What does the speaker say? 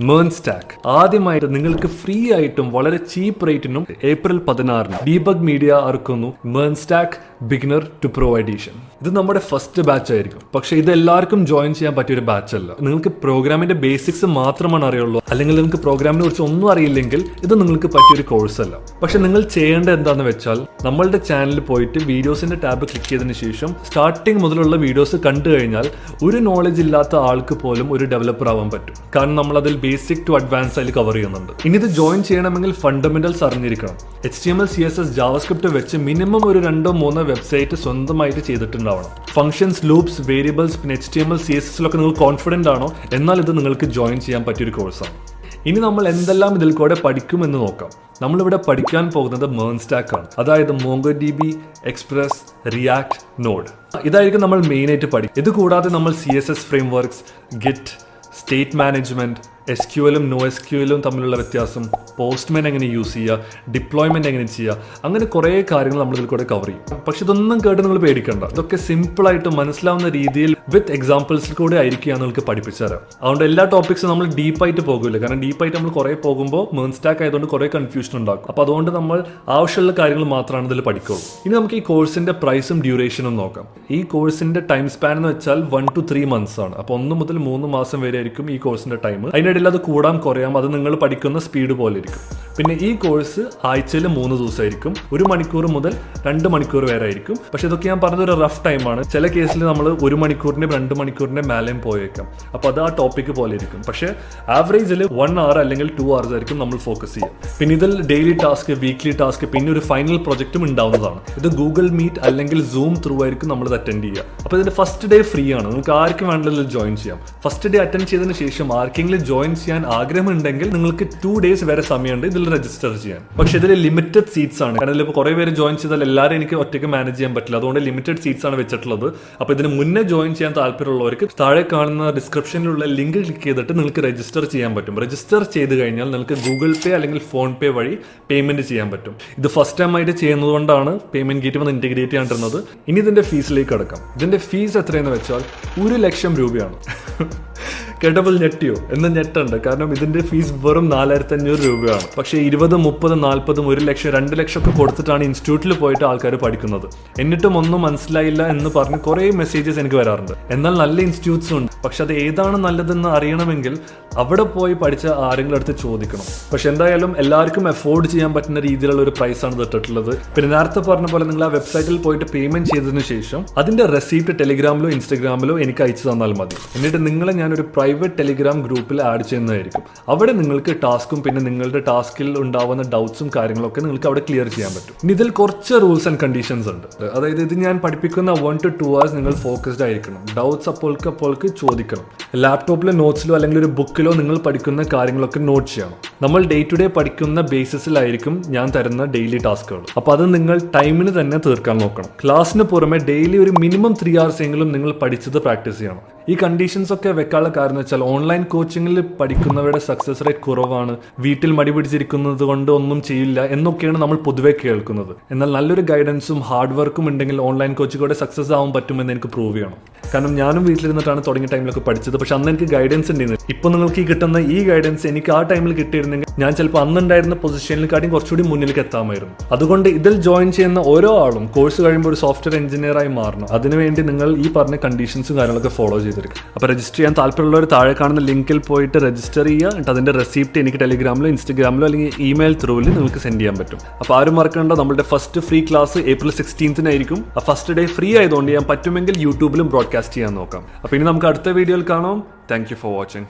MERN Stack. ആദ്യമായിട്ട് നിങ്ങൾക്ക് free ആയിട്ടും വളരെ ചീപ്പ് റേറ്റിനും ഏപ്രിൽ 16 debugmedia ഇറക്കുന്നു MERN Stack beginner to pro edition. ഇത് നമ്മുടെ ഫസ്റ്റ് ബാച്ച് ആയിരിക്കും. പക്ഷേ ഇത് എല്ലാവർക്കും ജോയിൻ ചെയ്യാൻ പറ്റിയ ഒരു ബാച്ച് അല്ല. നിങ്ങൾക്ക് പ്രോഗ്രാമിന്റെ ബേസിക്സ് മാത്രമാണ് അറിയുള്ളൂ, അല്ലെങ്കിൽ നിങ്ങൾക്ക് പ്രോഗ്രാമിനെ കുറിച്ച് ഒന്നും അറിയില്ലെങ്കിൽ ഇത് നിങ്ങൾക്ക് പറ്റിയൊരു കോഴ്സ് അല്ല. പക്ഷെ നിങ്ങൾ ചെയ്യേണ്ടത് എന്താണെന്ന് വെച്ചാൽ നമ്മളുടെ ചാനലിൽ പോയിട്ട് വീഡിയോസിന്റെ ടാബ് ക്ലിക്ക് ചെയ്തതിനു ശേഷം സ്റ്റാർട്ടിങ് മുതലുള്ള വീഡിയോസ് കണ്ടു കഴിഞ്ഞാൽ ഒരു നോളജ് ഇല്ലാത്ത ആൾക്ക് പോലും ഒരു ഡെവലപ്പർ ആവാൻ പറ്റും. കാരണം നമ്മൾ അതിൽ ബേസിക് ടു അഡ്വാൻസ് അതിൽ കവർ ചെയ്യുന്നുണ്ട്. ഇനി ഇത് ജോയിൻ ചെയ്യണമെങ്കിൽ ഫണ്ടമെന്റൽസ് അറിഞ്ഞിരിക്കണം. HTML CSS JavaScript വെച്ച് മിനിമം ഒരു 2-3 വെബ്സൈറ്റ് സ്വന്തമായിട്ട് ചെയ്തിട്ടുണ്ടാവണം. ഫംഗ്ഷൻസ്, ലൂപ്സ്, വേരിയബിൾസ്, പിന്നെ HTML CSS നിങ്ങൾ കോൺഫിഡന്റ് ആണോ, എന്നാൽ ഇത് നിങ്ങൾക്ക് ജോയിൻ ചെയ്യാൻ പറ്റിയൊരു കോഴ്സാണ്. ഇനി നമ്മൾ എന്തെല്ലാം ഇതിൽ കൂടെ പഠിക്കുമെന്ന് നോക്കാം. നമ്മളിവിടെ പഠിക്കാൻ പോകുന്നത് MERN Stack ആണ്. അതായത് MongoDB, Express, React, Node. ഇതായിരിക്കും നമ്മൾ മെയിനായിട്ട് പഠിക്കും. ഇത് കൂടാതെ നമ്മൾ CSS ഫ്രെയിംവർക്ക്സ്, ഗിറ്റ്, സ്റ്റേറ്റ് മാനേജ്മെന്റ്, SQLും NoSQLും തമ്മിലുള്ള വ്യത്യാസം, പോസ്റ്റ്മാൻ എങ്ങനെ യൂസ് ചെയ്യുക, ഡിപ്ലോയ്മെന്റ് എങ്ങനെ ചെയ്യുക, അങ്ങനെ കുറേ കാര്യങ്ങൾ നമ്മൾ ഇതിൽ കൂടെ കവർ ചെയ്യും. പക്ഷെ ഇതൊന്നും കേട്ട് നിങ്ങൾ പേടിക്കണ്ട. ഇതൊക്കെ സിമ്പിളായിട്ട് മനസ്സിലാവുന്ന രീതിയിൽ വിത്ത് എക്സാമ്പിൾസിൽ കൂടെ ആയിരിക്കും നിങ്ങൾക്ക് പഠിപ്പിച്ചു തരാം. അതുകൊണ്ട് എല്ലാ ടോപ്പിക്സും നമ്മൾ ഡീപ്പായിട്ട് പോകില്ല. കാരണം ഡീപ്പായിട്ട് നമ്മൾ കുറേ പോകുമ്പോൾ MERN Stack ആയതുകൊണ്ട് കുറേ കൺഫ്യൂഷൻ ഉണ്ടാക്കും. അപ്പോൾ അതുകൊണ്ട് നമ്മൾ ആവശ്യമുള്ള കാര്യങ്ങൾ മാത്രമാണ് ഇതിൽ പഠിക്കുള്ളൂ. ഇനി നമുക്ക് ഈ കോഴ്സിന്റെ പ്രൈസും ഡ്യൂറേഷനും നോക്കാം. ഈ കോഴ്സിന്റെ ടൈം സ്പാൻ എന്ന് വെച്ചാൽ 1 to 3 months ആണ്. അപ്പോൾ 1 മുതൽ 3 മാസം വരെ ആയിരിക്കും ഈ കോഴ്സിന്റെ ടൈം. അതിനിടയിൽ അത് കൂടാം കുറയാം, അത് നിങ്ങൾ പഠിക്കുന്ന സ്പീഡ് പോലെ ഇരിക്കും. പിന്നെ ഈ കോഴ്സ് ആഴ്ചയിൽ 3 ദിവസമായിരിക്കും. 1 മണിക്കൂർ മുതൽ 2 മണിക്കൂർ വരെ ആയിരിക്കും. പക്ഷെ ഇതൊക്കെ ഞാൻ പറഞ്ഞത് ഒരു റഫ് ടൈമാണ്. ചില കേസിൽ നമ്മൾ 1 മണിക്കൂറിന്റെ 2 മണിക്കൂറിന്റെ മേലെയും പോയേക്കാം. അപ്പോൾ അത് ആ ടോപ്പിക് പോലെ ഇരിക്കും. പക്ഷെ ആവറേജിൽ 1 hour അല്ലെങ്കിൽ 2 hours ആയിരിക്കും നമ്മൾ ഫോക്കസ് ചെയ്യുക. പിന്നെ ഇതിൽ ഡെയിലി ടാസ്ക്, വീക്ക്ലി ടാസ്ക്, പിന്നെ ഒരു ഫൈനൽ പ്രൊജക്റ്റും ഉണ്ടാവുന്നതാണ്. ഇത് ഗൂഗിൾ മീറ്റ് അല്ലെങ്കിൽ സൂം ത്രൂ ആയിരിക്കും നമ്മൾ ഇത് അറ്റൻഡ് ചെയ്യുക. അപ്പോൾ ഇതിന്റെ ഫസ്റ്റ് ഡേ ഫ്രീ ആണ്. നിങ്ങൾക്ക് ആർക്കും വേണ്ടതിൽ ജോയിൻ ചെയ്യാം. ഫസ്റ്റ് ഡേ അറ്റൻഡ് ചെയ്തതിന് ശേഷം ആർക്കെങ്കിലും ജോയിൻ ചെയ്യാൻ ആഗ്രഹമുണ്ടെങ്കിൽ നിങ്ങൾക്ക് 2 days വരെ സമയമുണ്ട് ഇതിൽ രജിസ്റ്റർ ചെയ്യാൻ. പക്ഷെ ഇതിൽ ലിമിറ്റഡ് സീറ്റ്സ് ആണ്. കാരണം ഇതിൽ കുറെ പേര് ജോയിൻ ചെയ്താൽ എല്ലാവരും എനിക്ക് ഒറ്റയ്ക്ക് മാനേജ് ചെയ്യാൻ പറ്റില്ല. അതുകൊണ്ട് ലിമിറ്റഡ് സീറ്റ്സ് ആണ് വെച്ചിട്ടുള്ളത്. അപ്പോൾ ഇതിന് മുന്നേ ജോയിൻ ചെയ്യാൻ താല്പര്യമുള്ളവർക്ക് താഴെ കാണുന്ന ഡിസ്ക്രിപ്ഷനിലുള്ള ലിങ്ക് ക്ലിക്ക് ചെയ്തിട്ട് നിങ്ങൾക്ക് രജിസ്റ്റർ ചെയ്യാൻ പറ്റും. രജിസ്റ്റർ ചെയ്ത് കഴിഞ്ഞാൽ നിങ്ങൾക്ക് ഗൂഗിൾ പേ അല്ലെങ്കിൽ ഫോൺ പേ വഴി പേയ്മെന്റ് ചെയ്യാൻ പറ്റും. ഇത് ഫസ്റ്റ് ടൈം ആയിട്ട് ചെയ്യുന്നതുകൊണ്ടാണ് പേയ്മെന്റ് ഗേറ്റ് വന്ന് ഇന്റഗ്രേറ്റ് ചെയ്യാണ്ടിരുന്നത്. ഇനി ഇതിന്റെ ഫീസിലേക്ക് കടക്കാം. ഇതിന്റെ ഫീസ് എത്രയെന്ന് വെച്ചാൽ 1 ലക്ഷം രൂപയാണ്. കേട്ടപ്പോൾ ഞെട്ടിയോ? എന്ന് ഞെട്ടുണ്ട്. കാരണം ഇതിന്റെ ഫീസ് വെറും 4500 രൂപയാണ്. പക്ഷേ 20, 30, 40, 1 ലക്ഷം, 2 ലക്ഷം ഒക്കെ കൊടുത്തിട്ടാണ് ഇൻസ്റ്റിറ്റ്യൂട്ടിൽ പോയിട്ട് ആൾക്കാർ പഠിക്കുന്നത്. എന്നിട്ടും ഒന്നും മനസ്സിലായില്ല എന്ന് പറഞ്ഞ് കുറേ മെസ്സേജസ് എനിക്ക് വരാറുണ്ട്. എന്നാൽ നല്ല ഇൻസ്റ്റിറ്റ്യൂട്ട്സും ഉണ്ട്. പക്ഷെ അത് ഏതാണ് നല്ലതെന്ന് അറിയണമെങ്കിൽ അവിടെ പോയി പഠിച്ച ആരെങ്കിലും അടുത്ത് ചോദിക്കണം. പക്ഷെ എന്തായാലും എല്ലാവർക്കും അഫോർഡ് ചെയ്യാൻ പറ്റുന്ന രീതിയിലുള്ള ഒരു പ്രൈസാണ് ഇട്ടിട്ടുള്ളത്. പിന്നെ നേരത്തെ പറഞ്ഞ പോലെ നിങ്ങൾ ആ വെബ്സൈറ്റിൽ പോയിട്ട് പേയ്മെന്റ് ചെയ്തതിനു ശേഷം അതിന്റെ റെസീപ്റ്റ് ടെലിഗ്രാമിലോ ഇൻസ്റ്റഗ്രാമിലോ എനിക്ക് അയച്ചു തന്നാൽ മതി. എന്നിട്ട് നിങ്ങളെ ഞാനൊരു പ്രൈവറ്റ് ടെലിഗ്രാം ഗ്രൂപ്പിൽ ആഡ് ചെയ്യുന്നതായിരിക്കും. അവിടെ നിങ്ങൾക്ക് ടാസ്കും പിന്നെ നിങ്ങളുടെ ടാസ്കിൽ ഉണ്ടാവുന്ന ഡൗട്ട്സും കാര്യങ്ങളൊക്കെ നിങ്ങൾക്ക് അവിടെ ക്ലിയർ ചെയ്യാൻ പറ്റും. ഇനി ഇതിൽ കുറച്ച് റൂൾസ് ആൻഡ് കണ്ടീഷൻസ് ഉണ്ട്. അതായത് ഇത് ഞാൻ പഠിപ്പിക്കുന്ന 1 to 2 hours നിങ്ങൾ ഫോക്കസ്ഡ് ആയിരിക്കണം. ഡൗട്ട്സ് അപ്പോൾക്ക് ചോദിക്കണം. ലാപ്ടോപ്പിലോ നോട്ട്സിലോ അല്ലെങ്കിൽ ഒരു ബുക്കിലോ നിങ്ങൾ പഠിക്കുന്ന കാര്യങ്ങളൊക്കെ നോട്ട് ചെയ്യണം. നമ്മൾ ഡേ ടു ഡേ പഠിക്കുന്ന ബേസിസിലായിരിക്കും ഞാൻ തരുന്ന ഡെയിലി ടാസ്കുകൾ. അപ്പോൾ അത് നിങ്ങൾ ടൈമിന് തന്നെ തീർക്കാൻ നോക്കണം. ക്ലാസ്സിന് പുറമെ ഡെയിലി ഒരു മിനിമം 3 hours എങ്കിലും നിങ്ങൾ പഠിച്ചത് പ്രാക്ടീസ് ചെയ്യണം. ഈ കണ്ടീഷൻസ് ഒക്കെ വെക്കാനുള്ള കാരണം എന്ന് വെച്ചാൽ ഓൺലൈൻ കോച്ചിങ്ങിൽ പഠിക്കുന്നവരുടെ സക്സസ് റേറ്റ് കുറവാണ്, വീട്ടിൽ മടി പിടിച്ചിരിക്കുന്നത് കൊണ്ട് ഒന്നും ചെയ്യില്ല എന്നൊക്കെയാണ് നമ്മൾ പൊതുവെ കേൾക്കുന്നത്. എന്നാൽ നല്ലൊരു ഗൈഡൻസും ഹാർഡ് വർക്കും ഉണ്ടെങ്കിൽ ഓൺലൈൻ കോച്ചിലൂടെ സക്സസ് ആവാൻ പറ്റുമെന്ന് എനിക്ക് പ്രൂവ് ചെയ്യണം. കാരണം ഞാനും വീട്ടിലിരുന്നിട്ടാണ് തുടങ്ങിയ ടൈമിലൊക്കെ പഠിച്ചത്. പക്ഷെ അന്ന് എനിക്ക് ഗൈഡൻസ് ഉണ്ടായിരുന്നു. ഇപ്പോൾ നിങ്ങൾക്ക് ഈ കിട്ടുന്ന ഈ ഗൈഡൻസ് എനിക്ക് ആ ടൈമിൽ കിട്ടിയിരുന്നെങ്കിൽ ഞാൻ ചിലപ്പോൾ അന്നുണ്ടായിരുന്ന പൊസിഷനിലെക്കാട്ടിയും കുറച്ചുകൂടി മുന്നിലേക്ക് എത്താമായിരുന്നു. അതുകൊണ്ട് ഇതിൽ ജോയിൻ ചെയ്യുന്ന ഓരോ ആളും കോഴ്സ് കഴിയുമ്പോൾ ഒരു സോഫ്റ്റ്വെയർ എഞ്ചിനീയറായി മാറണം. അതിനുവേണ്ടി നിങ്ങൾ ഈ പറഞ്ഞ കണ്ടീഷൻസും കാര്യങ്ങളൊക്കെ ഫോളോ ചെയ്തിരിക്കും. അപ്പോൾ രജിസ്റ്റർ ചെയ്യാൻ താല്പര്യമുള്ളവർ താഴെ കാണുന്ന ലിങ്കിൽ പോയിട്ട് രജിസ്റ്റർ ചെയ്യുക. എന്നിട്ട് അതിന്റെ റെസിപ്റ്റ് എനിക്ക് ടെലിഗ്രാമിലോ ഇൻസ്റ്റഗ്രാമിലോ അല്ലെങ്കിൽ ഇമെയിൽ ത്രൂവിൽ നിങ്ങൾക്ക് സെൻഡ് ചെയ്യാൻ പറ്റും. അപ്പോൾ ആരും മറക്കണ്ട, നമ്മുടെ ഫസ്റ്റ് ഫ്രീ ക്ലാസ് ഏപ്രിൽ 16 ആ ഫസ്റ്റ് ഡേ ഫ്രീ ആയതുകൊണ്ട് ഞാൻ പറ്റുമെങ്കിൽ യൂട്യൂബിലും ബ്രോഡ്കാസ്റ്റ് ചെയ്യാൻ നോക്കാം. അപ്പോൾ ഇനി നമുക്ക് അടുത്ത വീഡിയോയിൽ കാണാം. Thank you for watching.